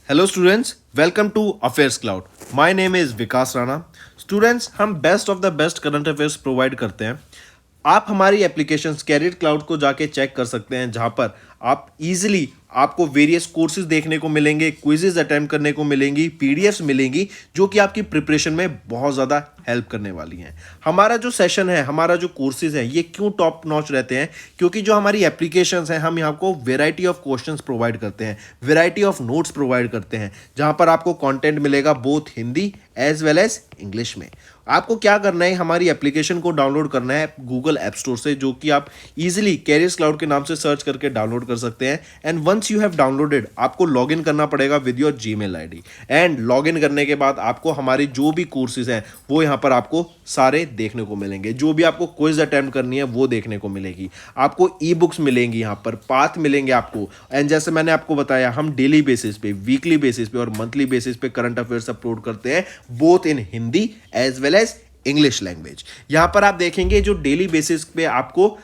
Hello students, welcome to Affairs Cloud. My name is Vikas Rana. Students, हम best of the best current affairs provide करते हैं। आप हमारी application career cloud को जाके चेक कर सकते हैं, जहां पर आप इजीली आपको वेरियस कोर्सेज देखने को मिलेंगे, क्विजेज अटेम्प्ट करने को मिलेंगी, पीडीएफ्स मिलेंगी जो कि आपकी प्रिपरेशन में बहुत ज़्यादा हेल्प करने वाली हैं। हमारा जो सेशन है, हमारा जो कोर्सेज है, ये क्यों टॉप नॉच रहते हैं? क्योंकि जो हमारी एप्लीकेशंस हैं, हम यहाँ को वेराइटी ऑफ क्वेश्चंस प्रोवाइड करते हैं, वेराइटी ऑफ नोट्स प्रोवाइड करते हैं, जहाँ पर आपको कंटेंट मिलेगा both Hindi as well as English में। आपको क्या करना है, हमारी एप्लीकेशन को डाउनलोड करना है गूगल ऐप स्टोर से, जो कि आप इजीली कैरियर्स क्लाउड के नाम से सर्च करके डाउनलोड कर सकते हैं। And once you have downloaded, आपको लॉगिन करना पड़ेगा with your Gmail ID. And login करने के बाद आपको हमारी जो भी कोर्सेज हैं वो यहाँ पर आपको सारे देखने को मिलेंगे। जो भी आपको क्विज अटेम्प्ट करनी है वो देखने को मिलेगी। आपको ई बुक्स मिलेंगी, यहाँ पर पाथ मिलेंगे आपको। एंड जैसे मैंने आपको बताया, हम डेली बेसिस पे, वीकली बेसिस पे और मंथली बेसिस पे करंट अफेयर्स अपलोड करते हैं, both in Hindi as well as English language. यहां पर आप देखेंगे जो डेली बेसिस पे आपको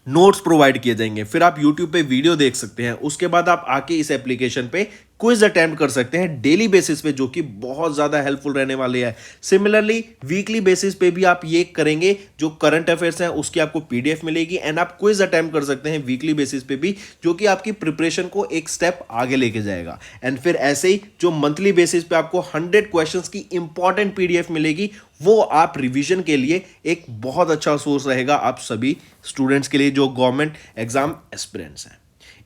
नोट्स प्रोवाइड किए जाएंगे, फिर आप YouTube पे वीडियो देख सकते हैं, उसके बाद आप आके इस एप्लीकेशन पे क्विज अटेम्प्ट कर सकते हैं डेली बेसिस पे, जो कि बहुत ज़्यादा हेल्पफुल रहने वाले हैं। सिमिलरली वीकली बेसिस पे भी आप ये करेंगे, जो करंट अफेयर्स हैं उसकी आपको पीडीएफ मिलेगी एंड आप क्विज अटेम्प्ट कर सकते हैं वीकली बेसिस पे भी, जो कि आपकी प्रिपरेशन को एक स्टेप आगे लेके जाएगा। एंड फिर ऐसे ही जो मंथली बेसिस पे आपको 100 क्वेश्चंस की इंपॉर्टेंट पीडीएफ मिलेगी, वो आप रिवीजन के लिए एक बहुत अच्छा सोर्स रहेगा आप सभी स्टूडेंट्स के लिए जो गवर्नमेंट एग्जाम एस्पिरेंट्स हैं।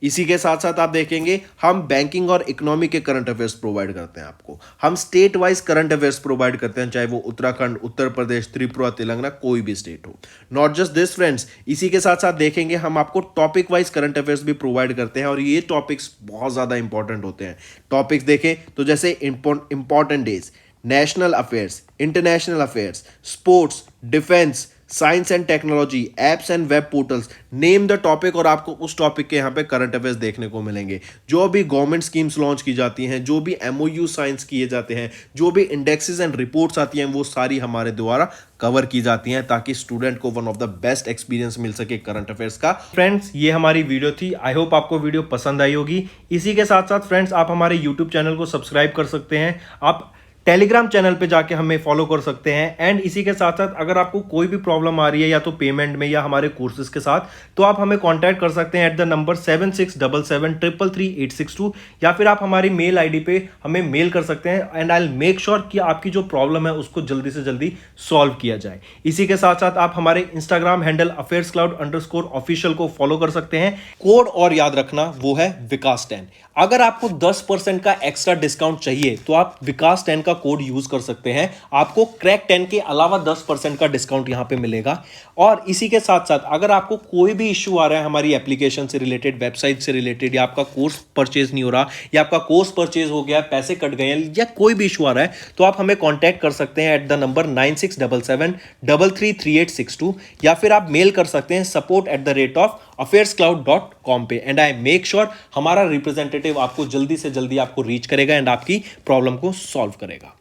इसी के साथ साथ आप देखेंगे, हम बैंकिंग और इकोनॉमी के करंट अफेयर्स प्रोवाइड करते हैं आपको। हम state wise current affairs provide करते हैं, चाहे वो उत्तराखंड, उत्तर प्रदेश, त्रिपुरा, तेलंगाना, कोई भी स्टेट हो। नॉट जस्ट दिस फ्रेंड्स, इसी के साथ साथ देखेंगे हम आपको टॉपिक वाइज करंट अफेयर्स भी प्रोवाइड करते हैं, और ये टॉपिक्स बहुत ज़्यादा इंपॉर्टेंट होते हैं। टॉपिक्स देखें तो जैसे important days, national affairs, international affairs, sports, defence, science and technology, apps and web portals, name the topic, और आपको उस टॉपिक के यहाँ पे करंट अफेयर्स देखने को मिलेंगे। जो भी गवर्नमेंट स्कीम्स लॉन्च की जाती हैं, जो भी एमओयू साइंस किए जाते हैं, जो भी इंडेक्सेस एंड रिपोर्ट्स आती हैं, वो सारी हमारे द्वारा कवर की जाती हैं, ताकि स्टूडेंट को one of the best experience मिल सके करंट अफेयर्स का। फ्रेंड्स, ये हमारी वीडियो थी। आई होप आपको वीडियो पसंद आई होगी। इसी के साथ साथ फ्रेंड्स, आप हमारे यूट्यूब चैनल को सब्सक्राइब कर सकते हैं, आप टेलीग्राम चैनल पे जाके हमें फॉलो कर सकते हैं। एंड इसी के साथ साथ अगर आपको कोई भी प्रॉब्लम आ रही है, या तो पेमेंट में या हमारे कोर्सेज के साथ, तो आप हमें कांटेक्ट कर सकते हैं एट द नंबर 7677333862, या फिर आप हमारी मेल आईडी पे हमें मेल कर सकते हैं। And I will make sure कि आपकी जो प्रॉब्लम है उसको जल्दी से जल्दी सॉल्व किया जाए। इसी के साथ साथ आप हमारे इंस्टाग्राम हैंडल affairscloud_official को फॉलो कर सकते हैं। कोड और याद रखना, वो है विकास10। अगर आपको 10% का एक्स्ट्रा डिस्काउंट चाहिए तो आप विकास10 का कोड यूज कर सकते हैं, आपको क्रैक 10 के अलावा 10% का डिस्काउंट यहां पे मिलेगा। और इसी के साथ साथ अगर आपको कोई भी इश्यू आ रहा है हमारी एप्लीकेशन से रिलेटेड, वेबसाइट से रिलेटेड, या आपका कोर्स परचेज नहीं हो रहा, या आपका कोर्स परचेज हो गया, पैसे कट गए हैं, या कोई भी इशू आ रहा है, तो आप हमें कॉन्टैक्ट कर सकते हैं एट द नंबर 9677333862, या फिर आप मेल कर सकते हैं support@affairscloud.com पे। एंड आई मेक श्योर हमारा रिप्रेजेंटेटिव आपको जल्दी से जल्दी आपको रीच करेगा एंड आपकी प्रॉब्लम को सॉल्व करेगा।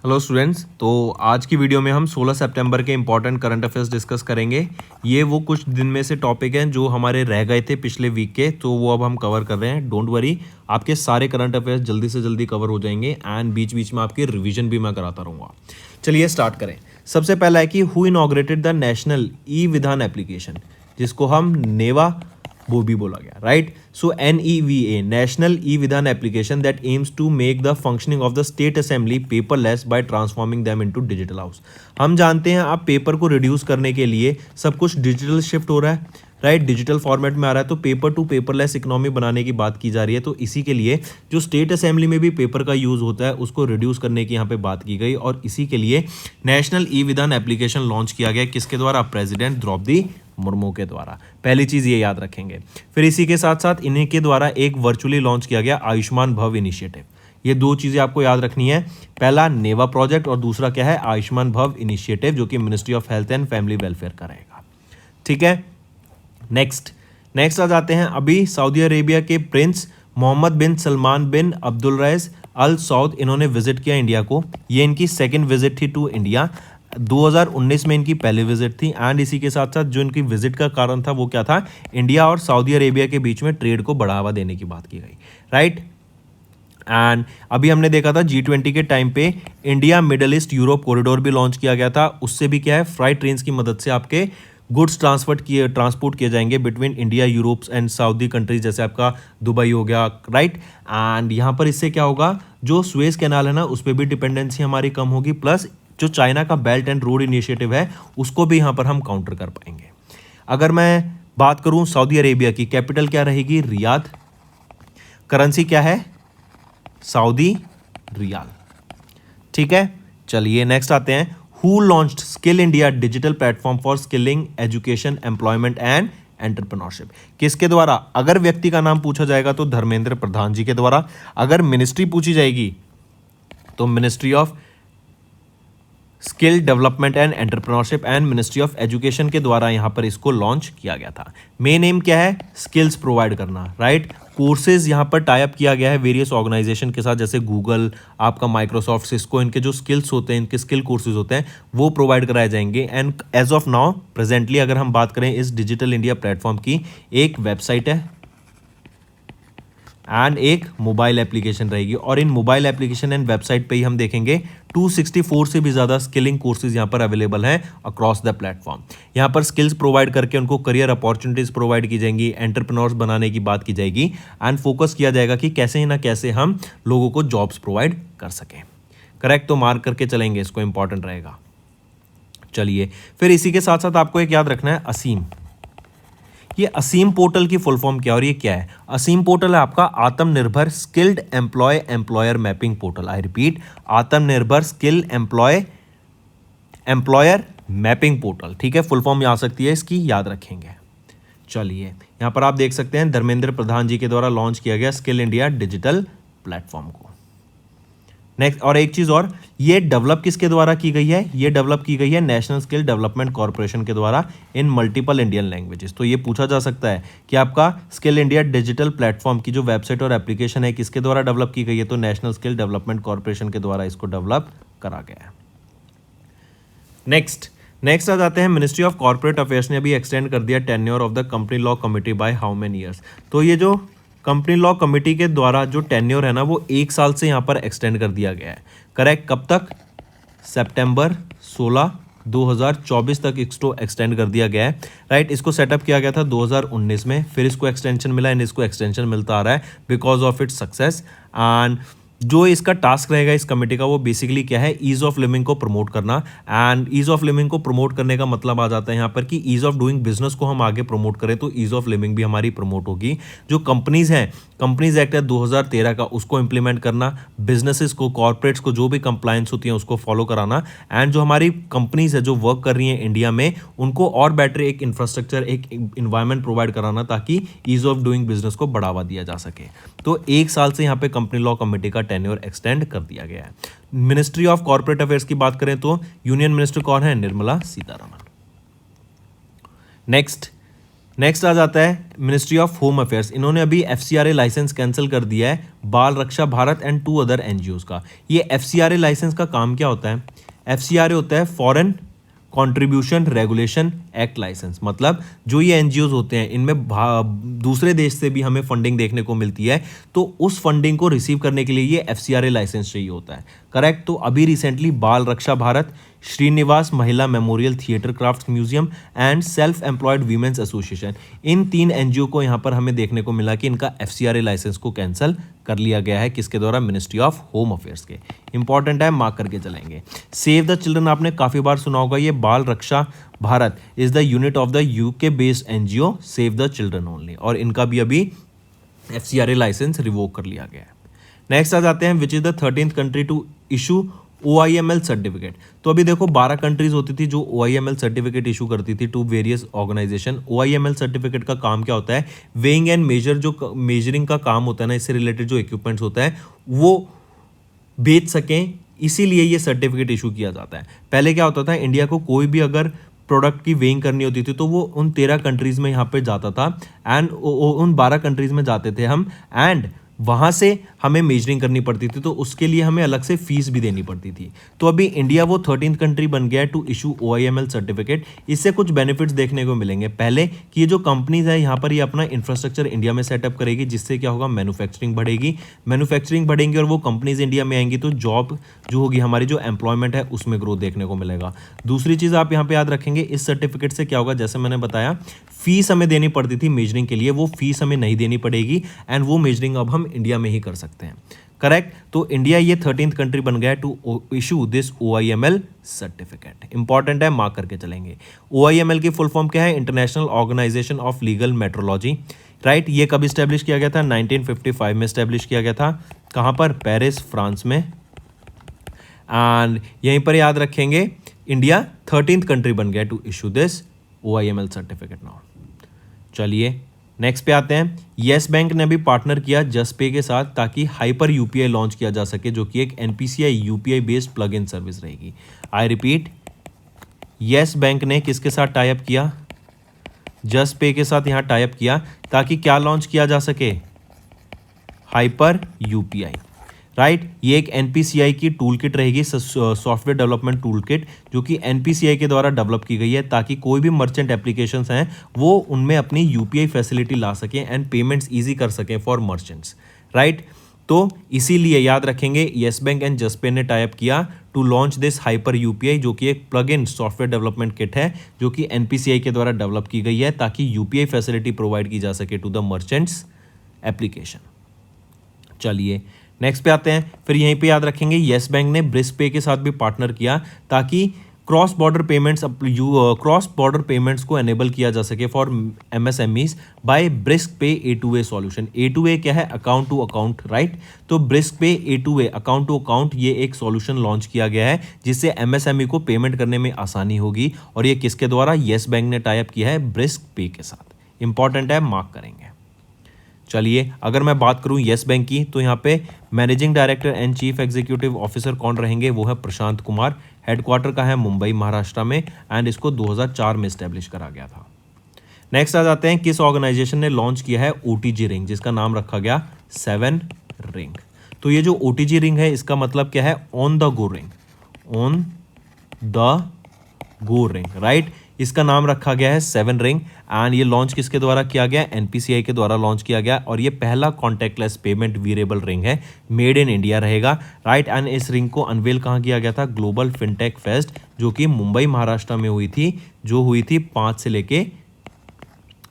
हेलो स्टूडेंट्स, तो आज की वीडियो में हम 16 सितंबर के इंपॉर्टेंट करंट अफेयर्स डिस्कस करेंगे। ये वो कुछ दिन में से टॉपिक हैं जो हमारे रह गए थे पिछले वीक के, तो वो अब हम कवर कर रहे हैं। डोंट वरी, आपके सारे करंट अफेयर्स जल्दी से जल्दी कवर हो जाएंगे एंड बीच बीच में आपकी रिवीजन भी मैं कराता रहूँगा। चलिए स्टार्ट करें। सबसे पहला है कि who inaugurated the national e Vidhan application, जिसको हम नेवा वो भी बोला गया, right. So NEVA, national e Vidhan application that aims to make the functioning of the state assembly paperless by transforming them into digital house. हम जानते हैं आप पेपर को रिड्यूस करने के लिए सब कुछ डिजिटल शिफ्ट हो रहा है, राइट, डिजिटल फॉर्मेट में आ रहा है, तो पेपर टू पेपरलेस इकोनॉमी बनाने की बात की जा रही है। तो इसी के लिए जो स्टेट असेंबली में भी पेपर का यूज़ होता है उसको रिड्यूस करने की यहाँ पे बात की गई, और इसी के लिए national e Vidhan application launch किया गया। किसके द्वारा? प्रेसिडेंट द्रौपदी मुर्मू के द्वारा। पहली चीज़ ये याद रखेंगे। फिर इसी के साथ साथ इन्हीं के द्वारा एक वर्चुअली लॉन्च किया गया आयुष्मान भव इनिशिएटिव। ये दो चीज़ें आपको याद रखनी है, पहला नेवा प्रोजेक्ट और दूसरा क्या है? आयुष्मान भव इनिशिएटिव, जो कि ministry of health and family welfare का रहेगा। ठीक है, नेक्स्ट आ जाते हैं। अभी सऊदी अरेबिया के प्रिंस मोहम्मद बिन सलमान बिन अब्दुल रईस अल सऊद, इन्होंने विजिट किया इंडिया को। ये इनकी सेकंड विजिट थी टू इंडिया। 2019 में इनकी पहली विजिट थी एंड इसी के साथ साथ जो इनकी विजिट का कारण था वो क्या था, इंडिया और सऊदी अरेबिया के बीच में ट्रेड को बढ़ावा देने की बात की गई, राइट। एंड अभी हमने देखा था G20 के टाइम पे India middle east Europe corridor भी लॉन्च किया गया था। उससे भी क्या है, फ्राइट ट्रेन्स की मदद से आपके गुड्स ट्रांसपोर्ट किए जाएंगे between India, Europe and Saudi countries, जैसे आपका दुबई हो गया, राइट। एंड यहाँ पर इससे क्या होगा, जो सुएज कैनाल है ना उस पर भी डिपेंडेंसी हमारी कम होगी, प्लस जो चाइना का बेल्ट एंड रोड इनिशिएटिव है उसको भी यहाँ पर हम काउंटर कर पाएंगे। अगर मैं बात करूँ सऊदी अरेबिया की, कैपिटल क्या रहेगी, रियाद, करेंसी क्या है, सऊदी रियाल, ठीक है। चलिए नेक्स्ट आते हैं, who launched skill India digital platform for skilling, education, employment and entrepreneurship. किसके द्वारा? अगर व्यक्ति का नाम पूछा जाएगा तो धर्मेंद्र प्रधान जी के द्वारा, अगर मिनिस्ट्री पूछी जाएगी तो ministry of skill development and entrepreneurship and ministry of education के द्वारा यहाँ पर इसको लॉन्च किया गया था। मेन एम क्या है, स्किल्स प्रोवाइड करना, राइट। कोर्सेज यहाँ पर टाई अप किया गया है वेरियस ऑर्गेनाइजेशन के साथ, जैसे गूगल, आपका माइक्रोसॉफ्ट, सिस्को, इनके जो स्किल्स होते हैं, इनके स्किल कोर्सेज होते हैं वो प्रोवाइड कराए जाएंगे। And as of now presently अगर हम बात करें इस डिजिटल इंडिया प्लेटफॉर्म की, एक वेबसाइट है एंड एक मोबाइल एप्लीकेशन रहेगी, और इन मोबाइल एप्लीकेशन एंड वेबसाइट पे ही हम देखेंगे 264 से भी ज़्यादा स्किलिंग कोर्सेज यहाँ पर अवेलेबल हैं अक्रॉस द प्लेटफॉर्म। यहाँ पर स्किल्स प्रोवाइड करके उनको करियर अपॉर्चुनिटीज़ प्रोवाइड की जाएंगी, एंटरप्रेन्योर्स बनाने की बात की जाएगी एंड फोकस किया जाएगा कि कैसे ना कैसे हम लोगों को जॉब्स प्रोवाइड कर सकें। करेक्ट, तो मार्क करके चलेंगे, इसको इंपॉर्टेंट रहेगा। चलिए फिर इसी के साथ साथ आपको एक याद रखना है, असीम। ये असीम पोर्टल की फुल फॉर्म क्या, और ये क्या है? असीम पोर्टल है आपका आत्मनिर्भर skilled employer mapping portal. I repeat, आत्मनिर्भर स्किल एम्प्लॉयर मैपिंग पोर्टल, ठीक है। फुल फॉर्म आ सकती है इसकी, याद रखेंगे। चलिए यहाँ पर आप देख सकते हैं धर्मेंद्र प्रधान जी के द्वारा लॉन्च किया गया स्किल इंडिया डिजिटल प्लेटफॉर्म को। नेक्स्ट, और एक चीज़ और, ये डेवलप किसके द्वारा की गई है? ये डेवलप की गई है नेशनल स्किल डेवलपमेंट कॉर्पोरेशन के द्वारा इन मल्टीपल इंडियन लैंग्वेजेस। तो ये पूछा जा सकता है कि आपका स्किल इंडिया डिजिटल प्लेटफॉर्म की जो वेबसाइट और एप्लीकेशन है किसके द्वारा डेवलप की गई है? तो नेशनल स्किल डेवलपमेंट कॉर्पोरेशन के द्वारा इसको डेवलप करा गया है। नेक्स्ट आ जाते हैं, मिनिस्ट्री ऑफ कॉर्पोरेट अफेयर्स ने अभी एक्सटेंड कर दिया tenure of the company law committee by how many years. तो ये जो कंपनी लॉ कमिटी के द्वारा जो टेन्योर है ना वो 1 साल से यहाँ पर एक्सटेंड कर दिया गया है। करेक्ट, कब तक? सितंबर 16, 2024 तक इसको एक्सटेंड कर दिया गया है, राइट। इसको सेटअप किया गया था 2019 में, फिर इसको एक्सटेंशन मिला एंड इसको एक्सटेंशन मिलता आ रहा है because of its success. And जो इसका टास्क रहेगा इस कमेटी का वो बेसिकली क्या है, ईज ऑफ लिविंग को प्रमोट करना। एंड ईज ऑफ लिविंग को प्रमोट करने का मतलब आ जाता है यहाँ पर कि ईज ऑफ डूइंग बिजनेस को हम आगे प्रमोट करें तो ईज ऑफ लिविंग भी हमारी प्रमोट होगी। जो कंपनीज हैं, कंपनीज एक्ट है 2013 का, उसको इंप्लीमेंट करना, बिजनेसेस को, कॉर्पोरेट्स को जो भी कंप्लायंस होती है उसको फॉलो कराना। एंड जो हमारी कंपनीज है जो वर्क कर रही हैं इंडिया में, उनको और बेटर एक इंफ्रास्ट्रक्चर, एक इन्वायरमेंट प्रोवाइड कराना ताकि ईज ऑफ डूइंग बिजनेस को बढ़ावा दिया जा सके। तो 1 साल से यहाँ पे कंपनी लॉ कमेटी का टेन्योर एक्सटेंड कर दिया गया है। मिनिस्ट्री ऑफ कॉर्पोरेट अफेयर्स की बात करें तो यूनियन मिनिस्टर कौन है? निर्मला सीतारमण। नेक्स्ट आ जाता है मिनिस्ट्री ऑफ होम अफेयर्स। इन्होंने अभी FCRA लाइसेंस कैंसिल कर दिया है बाल Raksha Bharat and 2 other NGOs का। ये FCRA लाइसेंस का काम क्या होता है? FCRA होता है foreign contribution regulation act licence. मतलब जो ये NGOs होते हैं इनमें दूसरे देश से भी हमें फंडिंग देखने को मिलती है, तो उस फंडिंग को रिसीव करने के लिए ये FCRA लाइसेंस चाहिए होता है। करेक्ट, तो अभी रिसेंटली बाल रक्षा भारत, श्रीनिवास महिला memorial theatre craft museum and self employed women's association, in 3 NGO को यहाँ पर हमें देखने को मिला कि इनका FCRA लाइसेंस को कैंसिल कर लिया गया है। किसके द्वारा? मिनिस्ट्री ऑफ होम अफेयर्स के। इंपॉर्टेंट है, मार्क करके चलेंगे। सेव द चिल्ड्रन आपने काफ़ी बार सुना होगा। ये Bal Raksha Bharat is the unit of the UK based NGO save the children only, और इनका भी अभी FCRA लाइसेंस रिवोक कर लिया गया है। नेक्स्ट आ जाते हैं, which is the 13th country to issue OIML certificate. तो अभी देखो 12 कंट्रीज होती थी जो OIML सर्टिफिकेट इशू करती थी to various organisation. OIML certificate का काम क्या होता है? वेइंग एंड मेजर, जो मेजरिंग का काम होता है ना, इससे रिलेटेड जो इक्विपमेंट्स होता है वो बेच सकें, इसीलिए ये सर्टिफिकेट इशू किया जाता है। पहले क्या होता था, इंडिया को कोई भी अगर प्रोडक्ट की वेइंग करनी होती थी तो वो उन 13 कंट्रीज़ में यहाँ पे जाता था एंड उन 12 कंट्रीज़ में जाते थे हम, एंड वहाँ से हमें मेजरिंग करनी पड़ती थी, तो उसके लिए हमें अलग से फीस भी देनी पड़ती थी। तो अभी इंडिया वो 13th कंट्री बन गया है टू इशू OIML सर्टिफिकेट। इससे कुछ बेनिफिट्स देखने को मिलेंगे। पहले कि ये जो कंपनीज है यहाँ पर ये अपना इंफ्रास्ट्रक्चर इंडिया में सेटअप करेगी, जिससे क्या होगा, मैन्युफैक्चरिंग बढ़ेगी। मैन्युफैक्चरिंग बढ़ेंगी और वो कंपनीज इंडिया में आएंगी, तो जॉब जो होगी हमारी, जो एम्प्लॉयमेंट है उसमें ग्रोथ देखने को मिलेगा। दूसरी चीज़ आप यहाँ पे याद रखेंगे, इस सर्टिफिकेट से क्या होगा, जैसे मैंने बताया फीस हमें देनी पड़ती थी मेजरिंग के लिए, वो फीस हमें नहीं देनी पड़ेगी एंड वो मेजरिंग अब हम इंडिया में ही कर सकते हैं। करेक्ट। तो इंडिया ये 13th कंट्री बन गया to issue this OIML certificate. Important है, मार्क करके चलेंगे। OIML की फुल फॉर्म क्या है? International organisation of legal metrology. Right. ये कब स्टैब्लिश किया गया था? 1955 में स्टैब्लिश किया गया था। कहाँ पर? पेरिस, फ्रांस में। एंड यहीं पर याद रखेंगे, इंडिया 13th कंट्री बन गया to issue this OIML certificate now. चलिए नेक्स्ट पे आते हैं। येस बैंक ने भी पार्टनर किया जसपे के साथ, ताकि हाइपर UPI लॉन्च किया जा सके, जो कि एक NPCI UPI based plug in service रहेगी। आई रिपीट, येस बैंक ने किसके साथ टाई अप किया? जसपे के साथ यहाँ टाई अप किया, ताकि क्या लॉन्च किया जा सके? Hyper UPI। राइट। ये एक NPCI की टूल किट रहेगी, सॉफ्टवेयर डेवलपमेंट टूल किट, जो कि NPCI के द्वारा डेवलप की गई है, ताकि कोई भी मर्चेंट एप्लीकेशंस हैं वो उनमें अपनी UPI फैसिलिटी ला सकें एंड पेमेंट्स इजी कर सकें फॉर मर्चेंट्स। राइट। तो इसीलिए याद रखेंगे, येस बैंक एंड जसपे ने टाई अप किया to launch this hyper UPI, जो कि एक plug in software development kit है, जो कि NPCI के द्वारा डेवलप की गई है, ताकि UPI फैसिलिटी प्रोवाइड की जा सके टू द मर्चेंट्स एप्लीकेशन। चलिए नेक्स्ट पे आते हैं। फिर यहीं पे याद रखेंगे, येस बैंक ने ब्रिस्क पे के साथ भी पार्टनर किया, ताकि क्रॉस बॉर्डर पेमेंट्स को एनेबल किया जा सके for MSMEs bye brisk pay A2A solution. A2A क्या है? Account to account. राइट। तो brisk pay A2A, account to account, ये एक सॉल्यूशन लॉन्च किया गया है, जिससे MSME को पेमेंट करने में आसानी होगी। और ये किसके द्वारा? येस बैंक ने टाई अप किया है ब्रिस्क पे के साथ। इंपॉर्टेंट है, मार्क करेंगे। चलिए अगर मैं बात करूं येस बैंक की, तो यहाँ पे managing director and chief executive officer कौन रहेंगे? वो है प्रशांत कुमार। हेडक्वार्टर का है मुंबई, महाराष्ट्र में, एंड इसको 2004 में स्टैब्लिश करा गया था। नेक्स्ट आ जाते हैं, किस ऑर्गेनाइजेशन ने लॉन्च किया है OTG रिंग, जिसका नाम रखा गया 7 रिंग। तो ये जो OTG रिंग है, इसका मतलब क्या है? On the go ring. On the go ring. Right. इसका नाम रखा गया है 7 रिंग एंड ये लॉन्च किसके द्वारा किया गया? NPCI के द्वारा लॉन्च किया गया, और ये पहला कॉन्टैक्टलेस पेमेंट वीरेबल रिंग है, मेड इन इंडिया रहेगा। राइट। एंड इस रिंग को अनवेल कहाँ किया गया था? ग्लोबल फिनटेक फेस्ट, जो कि मुंबई, महाराष्ट्र में हुई थी, जो हुई थी 5 से लेके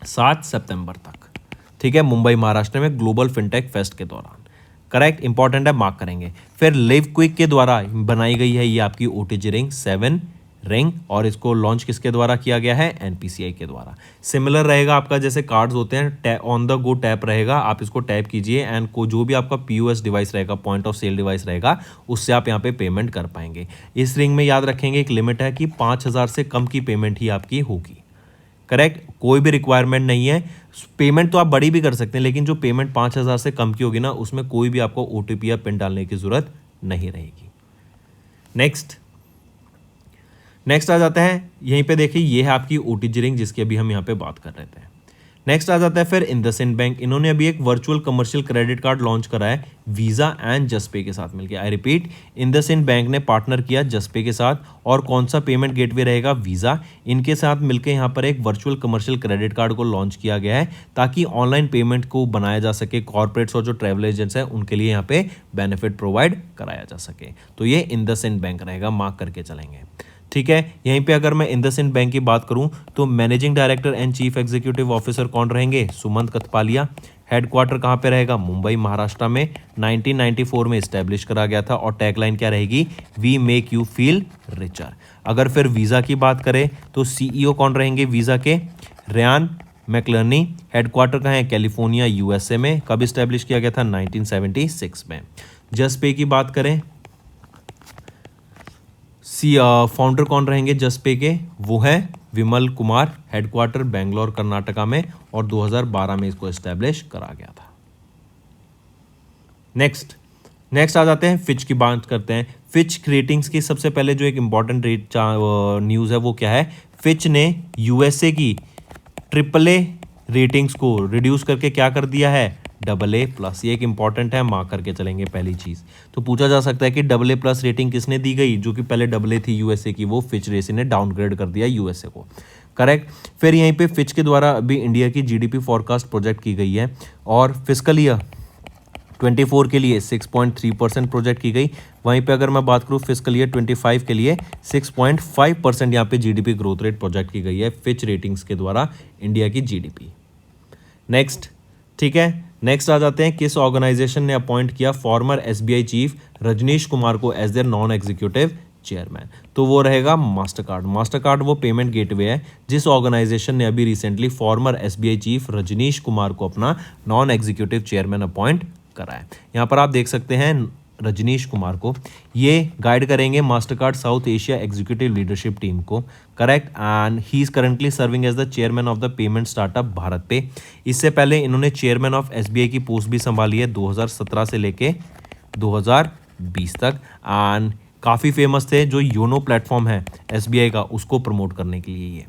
7 सितंबर तक। ठीक है, मुंबई, महाराष्ट्र में ग्लोबल फिनटेक फेस्ट के दौरान। करेक्ट। इंपॉर्टेंट है, मार्क करेंगे। फिर लिव क्विक के द्वारा बनाई गई है ये आपकी OTG रिंग 7 रिंग, और इसको लॉन्च किसके द्वारा किया गया है? NPCI के द्वारा। सिमिलर रहेगा आपका, जैसे कार्ड्स होते हैं, ऑन द गो टैप रहेगा, आप इसको टैप कीजिए एंड को जो भी आपका POS डिवाइस रहेगा, पॉइंट ऑफ सेल डिवाइस रहेगा, उससे आप यहाँ पे पेमेंट कर पाएंगे। इस रिंग में याद रखेंगे एक लिमिट है कि 5000 से कम की पेमेंट ही आपकी होगी। करेक्ट। कोई भी रिक्वायरमेंट नहीं है, पेमेंट तो आप बड़ी भी कर सकते हैं, लेकिन जो पेमेंट 5000 से कम की होगी ना, उसमें कोई भी आपको OTP या पिन डालने की जरूरत नहीं रहेगी। नेक्स्ट आ जाता है, यहीं पे देखिए, ये है आपकी OTG रिंग, जिसकी अभी हम यहाँ पे बात कर रहे थे। नेक्स्ट आ जाता है फिर इंडसइंड बैंक। इन्होंने अभी एक virtual commercial credit card launch करा है वीज़ा एंड जसपे के साथ मिलकर। आई रिपीट, इंडसइंड बैंक ने पार्टनर किया जसपे के साथ, और कौन सा पेमेंट गेटवे रहेगा? वीज़ा। इनके साथ मिलकर यहाँ पर एक वर्चुअल कमर्शियल क्रेडिट कार्ड को लॉन्च किया गया है, ताकि ऑनलाइन पेमेंट को बनाया जा सके, कॉर्पोरेट्स और जो ट्रैवल एजेंट्स हैं उनके लिए यहाँ पे बेनिफिट प्रोवाइड कराया जा सके। तो ये इंडसइंड बैंक रहेगा, मार्क करके चलेंगे। ठीक है। यहीं पे अगर मैं इंडसइंड बैंक की बात करूं, तो managing director and chief executive officer कौन रहेंगे? सुमंत कथपालिया। हेडक्वार्टर कहाँ पे रहेगा? मुंबई, महाराष्ट्र में। 1994 में इस्टेब्लिश करा गया था, और टैगलाइन क्या रहेगी? We make you feel richer. अगर फिर वीज़ा की बात करें, तो CEO कौन रहेंगे वीज़ा के? रेयान मैकलर्नी। हेडक्वार्टर कहाँ है? कैलिफोर्निया, USA में। कब इस्टेब्लिश किया गया था? 1976 में। जसपे की बात करें, फाउंडर कौन रहेंगे जसपे के? वो है विमल कुमार। हेडक्वार्टर बेंगलोर, कर्नाटका में, और 2012 में इसको एस्टैब्लिश करा गया था। नेक्स्ट आ जाते हैं, फिच की बात करते हैं। फिच रेटिंग्स की सबसे पहले जो एक इंपॉर्टेंट न्यूज़ है वो क्या है? फिच ने USA की AAA रेटिंग्स को रिड्यूस करके क्या कर दिया है? AA+। ये एक इंपॉर्टेंट है, मार्क करके चलेंगे पहली चीज़। तो पूछा जा सकता है कि AA+ रेटिंग किसने दी गई, जो कि पहले AA थी यूएसए की, वो फिच रेसिंग ने डाउनग्रेड कर दिया यूएसए को। करेक्ट। फिर यहीं पे फिच के द्वारा अभी इंडिया की जीडीपी फॉरकास्ट प्रोजेक्ट की गई है और फिस्कल ईयर 24 के लिए 6.3% प्रोजेक्ट की गई। वहीं पे अगर मैं बात करूँ फिस्कल ईयर 25 के लिए 6.5% यहाँ पे जीडीपी ग्रोथ रेट प्रोजेक्ट की गई है फिच रेटिंग्स के द्वारा इंडिया की जीडीपी। नेक्स्ट, ठीक है, नेक्स्ट आ जाते हैं, किस ऑर्गेनाइजेशन ने अपॉइंट किया former SBI chief Rajnish Kumar को as their non executive chairman. तो वो रहेगा मास्टरकार्ड। मास्टरकार्ड वो पेमेंट गेटवे है जिस ऑर्गेनाइजेशन ने अभी recently former SBI chief Rajnish Kumar को अपना नॉन एग्जीक्यूटिव चेयरमैन अपॉइंट करा है। यहाँ पर आप देख सकते हैं रजनीश कुमार को, ये गाइड करेंगे Mastercard South Asia executive leadership team को। Correct. And he is currently serving as the chairman of the payment startup BharatPe. इससे पहले इन्होंने चेयरमैन ऑफ एसबीआई की पोस्ट भी संभाली है 2017 से लेके 2020 तक। एंड काफ़ी फेमस थे, जो योनो प्लेटफॉर्म है एसबीआई का उसको प्रमोट करने के लिए ये,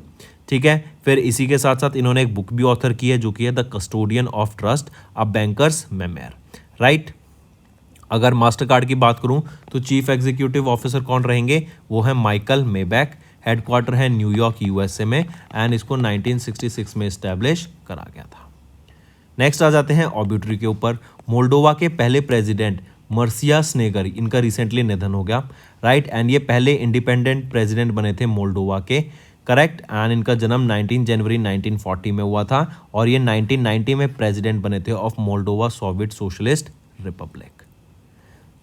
ठीक है। फिर इसी के साथ साथ इन्होंने एक बुक भी ऑथर की है जो कि है the custodian of trust a bankers memoir, right. अगर मास्टरकार्ड की बात करूं तो चीफ एग्जीक्यूटिव ऑफिसर कौन रहेंगे, वो है माइकल मेबैक। हेडक्वार्टर है न्यूयॉर्क यूएसए में एंड इसको 1966 में इस्टेब्लिश करा गया था। नेक्स्ट आ जाते हैं ऑब्यूटरी के ऊपर। मोल्डोवा के पहले प्रेसिडेंट मर्सिया स्नेगर, इनका रिसेंटली निधन हो गया, राइट। एंड ये पहले इंडिपेंडेंट प्रेसिडेंट बने थे मोल्डोवा के। करेक्ट। एंड इनका जन्म 19 जनवरी 1940 में हुआ था और ये 1990 में प्रेसिडेंट बने थे of Moldova Soviet Socialist Republic.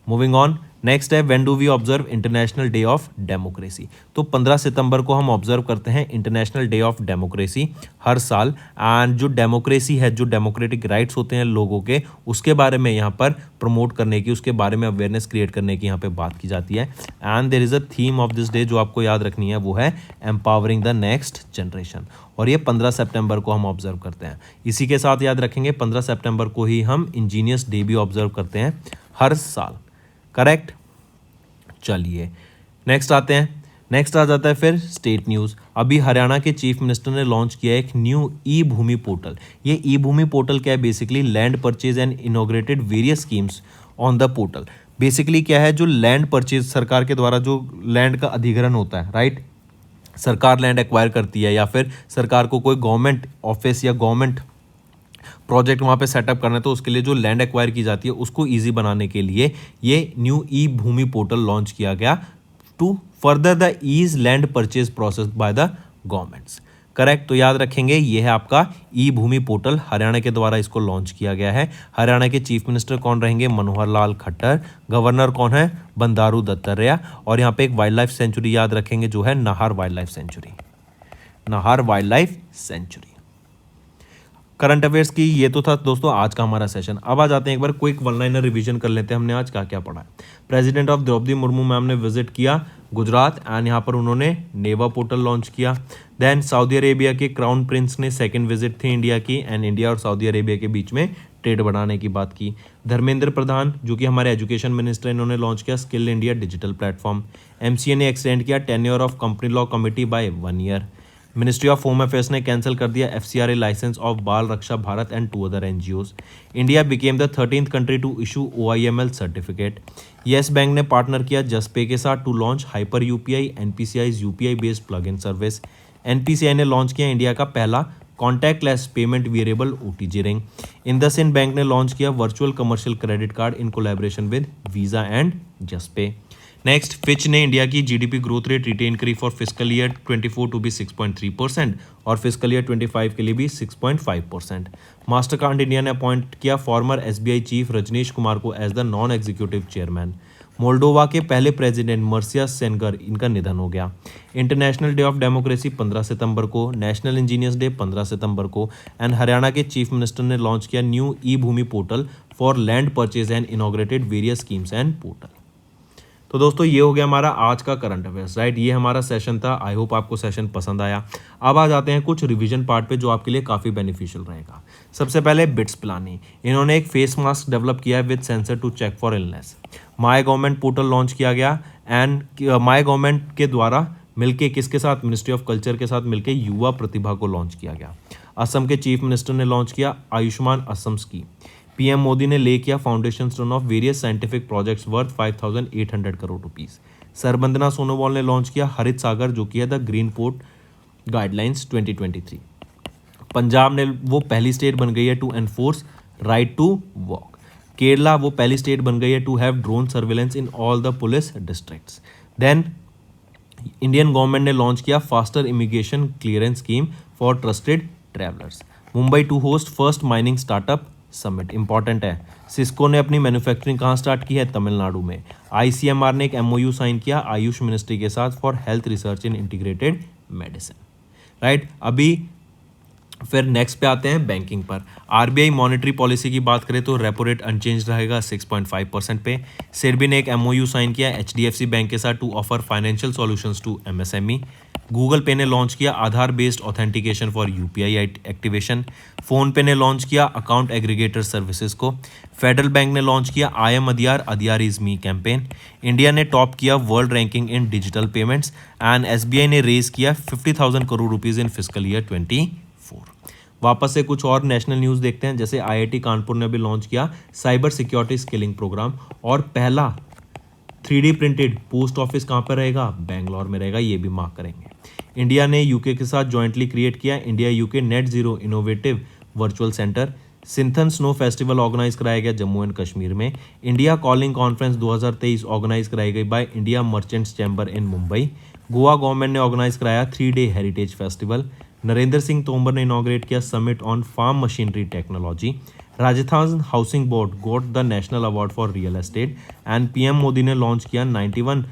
Moving on, next है when do we observe international day of democracy. तो 15 सितंबर को हम ऑब्जर्व करते हैं इंटरनेशनल डे ऑफ डेमोक्रेसी हर साल। एंड जो डेमोक्रेसी है, जो डेमोक्रेटिक राइट्स होते हैं लोगों के, उसके बारे में यहाँ पर प्रमोट करने की, उसके बारे में अवेयरनेस क्रिएट करने की यहाँ पे बात की जाती है। And there is a theme of this day जो आपको याद रखनी है, वो है एम्पावरिंग द नेक्स्ट जनरेशन। और ये 15 सितंबर को हम ऑब्जर्व करते हैं। इसी के साथ याद रखेंगे 15 सितंबर को ही हम इंजीनियस डे भी ऑब्जर्व करते हैं हर साल। करेक्ट। चलिए नेक्स्ट आते हैं। नेक्स्ट आ जाता है फिर स्टेट न्यूज़। अभी हरियाणा के चीफ मिनिस्टर ने लॉन्च किया एक न्यू ई भूमि पोर्टल। ये ई भूमि पोर्टल क्या है, basically land purchase and inaugurated various schemes on the portal. Basically क्या है, जो लैंड परचेज सरकार के द्वारा जो लैंड का अधिग्रहण होता है, राइट, सरकार लैंड एक्वायर करती है या फिर सरकार को कोई गवर्नमेंट ऑफिस या गवर्नमेंट प्रोजेक्ट वहाँ पे सेटअप करना है, तो उसके लिए जो लैंड एक्वायर की जाती है उसको इजी बनाने के लिए ये new e Bhoomi portal launch किया गया to further the ease land purchase process by the governments. Correct. तो याद रखेंगे ये है आपका ई भूमि पोर्टल, हरियाणा के द्वारा इसको लॉन्च किया गया है। हरियाणा के चीफ मिनिस्टर कौन रहेंगे, मनोहर लाल खट्टर। गवर्नर कौन है, बंडारू दत्तात्रेय। और यहाँ पे एक वाइल्ड लाइफ सेंचुरी याद रखेंगे जो है Nahar wild life sanctuary, Nahar wild life sanctuary. Current affairs की ये तो था दोस्तों आज का हमारा सेशन। अब आ जाते हैं एक बार क्विक वन लाइनर रिवीजन कर लेते हैं हमने आज क्या क्या पढ़ा है। President of Draupadi Murmu ma'am ने विजिट किया गुजरात एंड यहाँ पर उन्होंने नेवा पोर्टल लॉन्च किया। देन सऊदी अरेबिया के क्राउन प्रिंस ने सेकंड विजिट थी इंडिया की एंड इंडिया और सऊदी अरेबिया के बीच में ट्रेड बढ़ाने की बात की। धर्मेंद्र प्रधान जो कि हमारे एजुकेशन मिनिस्टर, इन्होंने लॉन्च किया skill India digital platform. MCA ने एक्सटेंड किया tenure of company law committee by 1 year. Ministry of home affairs ने कैंसिल कर दिया FCRA licence of Bal Raksha Bharat and 2 other NGOs. India became the 13th country to issue OIML certificate. Yes Bank ने partner किया जसपे के साथ to launch hyper UPI NPCI UPI based plug in service. NPCI ने launch किया India का पहला contactless payment variable OTG ring. IndusInd bank ने launch किया virtual commercial credit card in collaboration with Visa and Juspay. Next, Fitch ने India की GDP growth rate retain करी for fiscal year 24 to be 6.3% और फिस्कल ईयर 25 के लिए भी 6.5%। मास्टरकार्ड इंडिया ने अपॉइंट किया former SBI chief Rajnish Kumar को as the non executive chairman. Moldova के पहले प्रेसिडेंट मर्सिया सेनगर, इनका निधन हो गया। इंटरनेशनल डे ऑफ डेमोक्रेसी 15 सितंबर को, नेशनल इंजीनियर्स डे 15 सितंबर को एंड हरियाणा के चीफ मिनिस्टर ने लॉन्च किया new e Bhoomi portal for land purchase and inaugurated various schemes and portal. तो दोस्तों ये हो गया हमारा आज का करंट अफेयर्स, राइट। ये हमारा सेशन था। आई होप आपको सेशन पसंद आया। अब आ जाते हैं कुछ रिवीजन पार्ट पे जो आपके लिए काफ़ी बेनिफिशियल रहेगा। सबसे पहले बिट्स पिलानी, इन्होंने एक फेस मास्क डेवलप किया है with sensor to check for illness. My government portal launch किया गया एंड माई गवर्नमेंट के द्वारा मिलके किसके साथ, मिनिस्ट्री ऑफ कल्चर के साथ मिलके युवा प्रतिभा को लॉन्च किया गया। असम के चीफ मिनिस्टर ने लॉन्च किया आयुष्मान असम स्कीम। पीएम मोदी ने ले किया foundation stone of various scientific projects worth 5,800 crore rupees. Sarbananda Sonowal ने लॉन्च किया हरित सागर जो कि है the green port guidelines 2023। Punjab ने वो पहली स्टेट बन गई है to enforce right to walk. Kerala वो पहली स्टेट बन गई है to have drone surveillance in all the police districts. Then Indian government ने लॉन्च किया faster immigration clearance scheme for trusted travellers. Mumbai to host first mining startup summit, important है। Cisco ने अपनी मैन्युफैक्चरिंग कहाँ स्टार्ट की है? तमिलनाडु में। आईसीएमआर ने एक एमओयू साइन किया आयुष मिनिस्ट्री के साथ for health research in integrated medicine, right. अभी फिर नेक्स्ट पे आते हैं बैंकिंग पर। आरबीआई मॉनेटरी पॉलिसी की बात करें तो रेपो रेट अनचेंज रहेगा 6.5% पे। सेरबी ने एक एमओयू साइन किया एचडीएफसी बैंक के साथ to offer financial solutions to MSME. Google Pay ने लॉन्च किया Aadhaar based authentication for UPI activation. PhonePe ने लॉन्च किया अकाउंट एग्रीगेटर सर्विसेज को। फेडरल बैंक ने लॉन्च किया I am Adiyar, Adiyar is me campaign. India ने टॉप किया world ranking in digital payments and SBI ने रेज किया 50,000 crore rupees in fiscal year 24। वापस से कुछ और नेशनल न्यूज़ देखते हैं, जैसे आईआईटी कानपुर ने अभी लॉन्च किया साइबर सिक्योरिटी स्किलिंग प्रोग्राम और पहला 3D प्रिंटेड पोस्ट ऑफिस कहाँ पर रहेगा? बेंगलोर में रहेगा, ये भी मार्क करेंगे। इंडिया ने यूके के साथ जॉइंटली क्रिएट किया India UK net zero innovative virtual centre. Sinthan snow festival organise कराया गया जम्मू एंड कश्मीर में। इंडिया कॉलिंग कॉन्फ्रेंस 2023 ऑर्गेनाइज कराई गई by India merchants chamber in Mumbai. Goa government ने ऑर्गेनाइज कराया 3-डे हेरिटेज फेस्टिवल। नरेंद्र सिंह तोमर ने इनॉग्रेट किया summit on farm machinery technology. Rajasthan housing board got the national award for real estate and PM Modi ने launch किया 91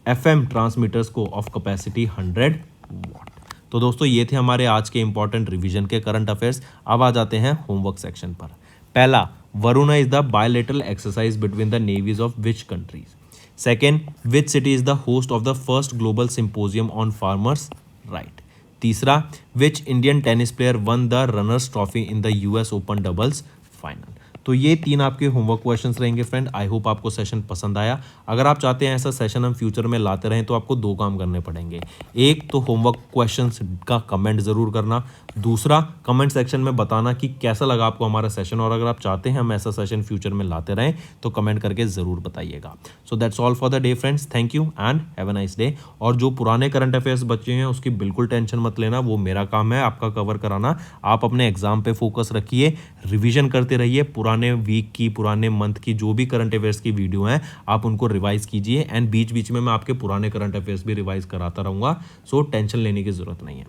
FM transmitters को ऑफ कैपेसिटी 100 वाट। तो दोस्तों ये थे हमारे आज के इंपॉर्टेंट रिवीजन के करंट अफेयर्स। अब आ जाते हैं होमवर्क सेक्शन पर। पहला, Varuna is the bilateral exercise between the navies of which countries? Second, which city is the host of the first global symposium on farmers right? तीसरा, which Indian tennis player won the runners trophy in the US Open doubles final? तो ये 3 आपके homework questions रहेंगे friend. I hope आपको session पसंद आया। अगर आप चाहते हैं ऐसा सेशन हम फ्यूचर में लाते रहें तो आपको 2 काम करने पड़ेंगे। एक तो होमवर्क क्वेश्चंस का कमेंट ज़रूर करना, दूसरा कमेंट सेक्शन में बताना कि कैसा लगा आपको हमारा सेशन, और अगर आप चाहते हैं हम ऐसा सेशन फ्यूचर में लाते रहें तो कमेंट करके ज़रूर बताइएगा। So that's all for the day friends, thank you and have a nice day. और जो पुराने करंट अफेयर्स बचे हैं उसकी बिल्कुल टेंशन मत लेना, वो मेरा काम है आपका कवर कराना। आप अपने एग्जाम पे फोकस रखिए, रिविजन करते रहिए, पुराने वीक की पुराने मंथ की जो भी करंट अफेयर्स की वीडियो हैं आप उनको रिवाइज कीजिए एंड बीच बीच में मैं आपके पुराने करंट अफेयर्स भी रिवाइज कराता रहूँगा। सो टेंशन लेने की ज़रूरत नहीं है।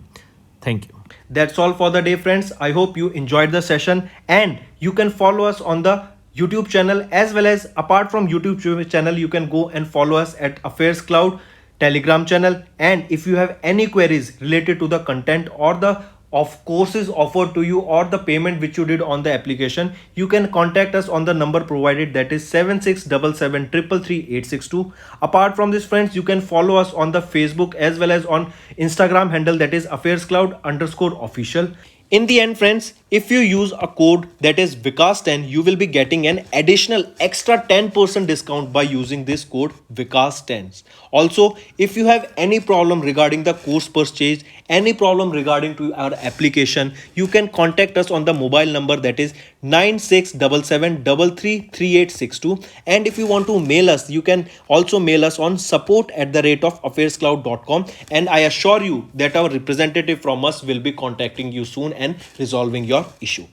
Thank you. That's all for the day, friends. I hope you enjoyed the session and you can follow us on the YouTube channel, as well as apart from YouTube channel, you can go and follow us at Affairs Cloud Telegram channel. And if you have any queries related to the content or the of courses offered to you or the payment which you did on the application, you can contact us on the number provided, that is 7677333862. Apart from this friends, you can follow us on the Facebook as well as on Instagram handle, that is affairscloud_official. In the end friends, if you use a code that is Vikas10, you will be getting an additional extra 10% discount by using this code Vikas10. Also, if you have any problem regarding the course purchase, any problem regarding to our application, you can contact us on the mobile number, that is 9677333862. And if you want to mail us, you can also mail us on support@affairscloud.com, and I assure you that our representative from us will be contacting you soon and resolving your issue.